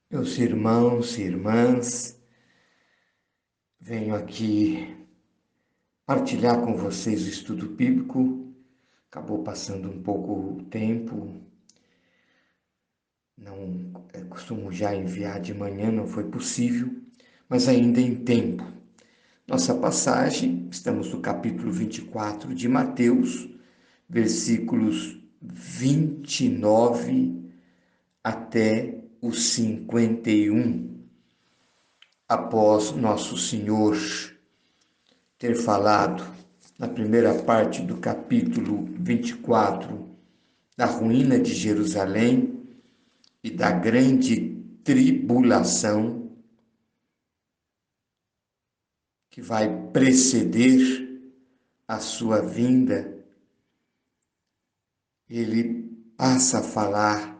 Meus irmãos e irmãs, venho aqui partilhar com vocês o estudo bíblico. Acabou passando um pouco o tempo, não costumo já enviar de manhã, não foi possível, mas ainda em tempo. Nossa passagem, estamos no capítulo 24 de Mateus, versículos 29 até os 51. Após Nosso Senhor ter falado na primeira parte do capítulo 24 da ruína de Jerusalém e da grande tribulação que vai preceder a sua vinda, ele passa a falar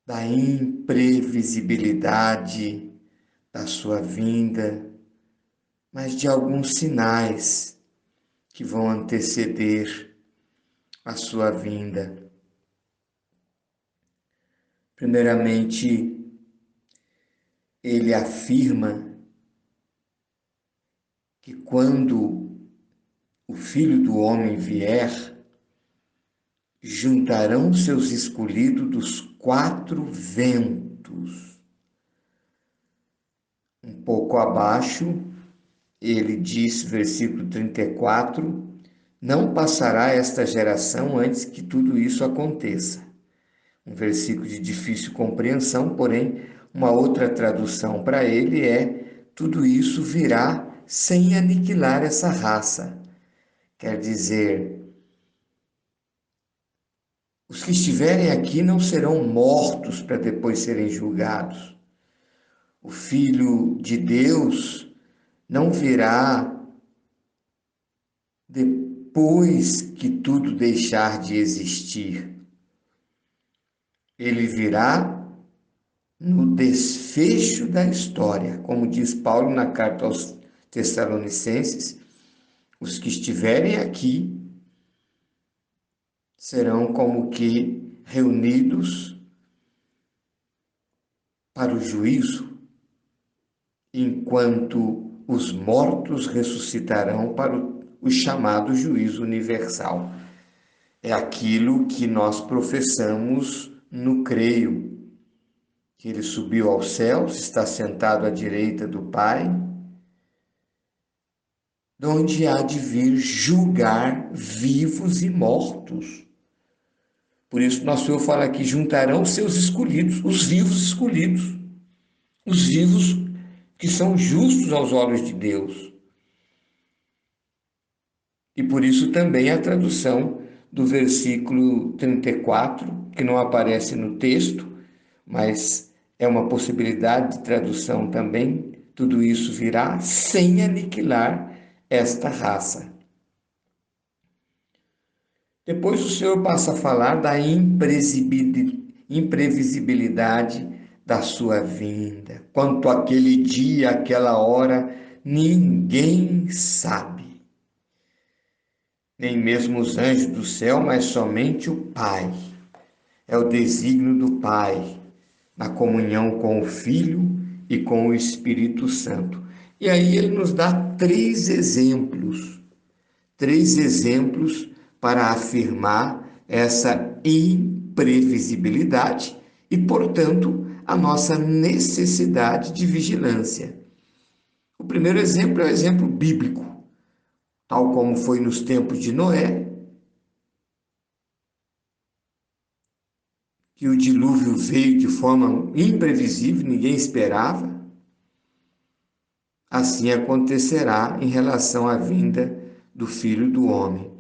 da imprevisibilidade da sua vinda, mas de alguns sinais que vão anteceder a sua vinda. Primeiramente, ele afirma que quando o Filho do Homem vier, juntarão seus escolhidos dos quatro ventos. Um pouco abaixo, ele diz, versículo 34, não passará esta geração antes que tudo isso aconteça. Um versículo de difícil compreensão, porém, uma outra tradução para ele é: tudo isso virá sem aniquilar essa raça. Quer dizer, os que estiverem aqui não serão mortos para depois serem julgados. O Filho de Deus não virá depois que tudo deixar de existir. Ele virá no desfecho da história. Como diz Paulo na carta aos Tessalonicenses, os que estiverem aqui serão como que reunidos para o juízo, enquanto os mortos ressuscitarão para o chamado juízo universal. É aquilo que nós professamos no creio, que ele subiu aos céus, está sentado à direita do Pai, de onde há de vir julgar vivos e mortos. Por isso, nosso Senhor fala aqui: juntarão seus escolhidos, os vivos escolhidos, os vivos que são justos aos olhos de Deus. E por isso também a tradução do versículo 34, que não aparece no texto, mas é uma possibilidade de tradução também. Tudo isso virá sem aniquilar esta raça. Depois o Senhor passa a falar da imprevisibilidade da sua vinda. Quanto àquele dia, aquela hora, ninguém sabe. Nem mesmo os anjos do céu, mas somente o Pai. É o desígnio do Pai, na comunhão com o Filho e com o Espírito Santo. E aí ele nos dá três exemplos para afirmar essa imprevisibilidade e, portanto, a nossa necessidade de vigilância. O primeiro exemplo é o exemplo bíblico, tal como foi nos tempos de Noé, que o dilúvio veio de forma imprevisível, ninguém esperava. Assim acontecerá em relação à vinda do Filho do Homem.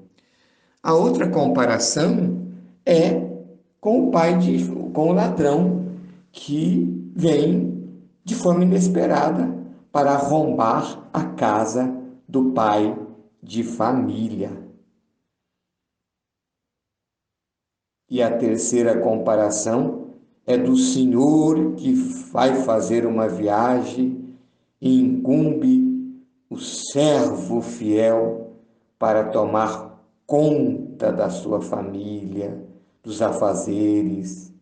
A outra comparação é com o ladrão que vem de forma inesperada para arrombar a casa do pai de família. E a terceira comparação é do senhor que vai fazer uma viagem e incumbe o servo fiel para tomar conta da sua família, dos afazeres.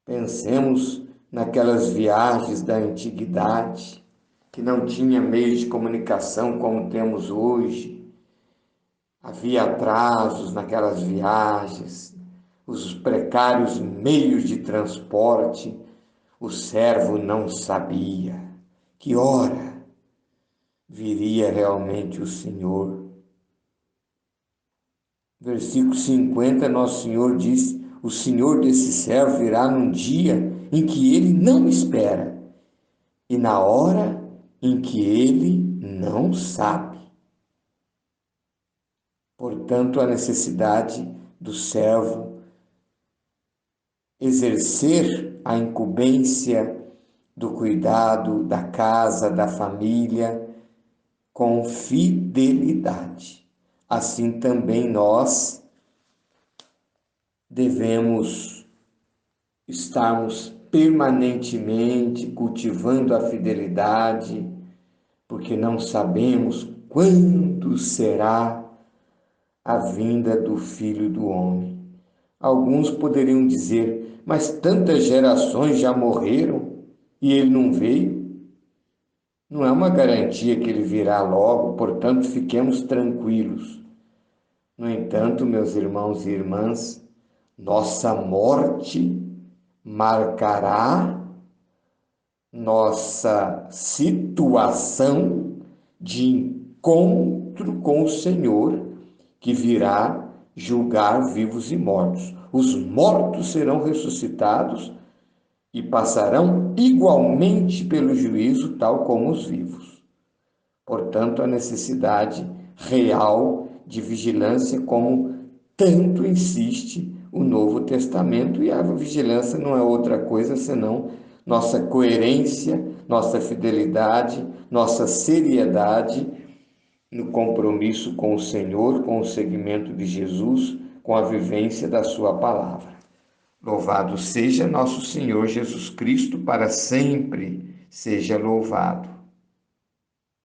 Pensemos naquelas viagens da antiguidade, que não tinha meios de comunicação como temos hoje. Havia atrasos naquelas viagens, os precários meios de transporte. O servo não sabia que hora viria realmente o Senhor. Versículo 50, Nosso Senhor diz: o Senhor desse servo virá num dia em que ele não espera e na hora em que ele não sabe. Portanto, a necessidade do servo exercer a incumbência do cuidado da casa, da família, com fidelidade. Assim também nós devemos estarmos permanentemente cultivando a fidelidade, porque não sabemos quando será a vinda do Filho do Homem. Alguns poderiam dizer: mas tantas gerações já morreram e ele não veio? Não é uma garantia que ele virá logo, portanto, fiquemos tranquilos. No entanto, meus irmãos e irmãs, nossa morte marcará nossa situação de encontro com o Senhor, que virá julgar vivos e mortos. Os mortos serão ressuscitados e passarão igualmente pelo juízo, tal como os vivos. Portanto, a necessidade real de vigilância, como tanto insiste o Novo Testamento, e a vigilância não é outra coisa senão nossa coerência, nossa fidelidade, nossa seriedade no compromisso com o Senhor, com o seguimento de Jesus, com a vivência da sua palavra. Louvado seja nosso Senhor Jesus Cristo, para sempre seja louvado.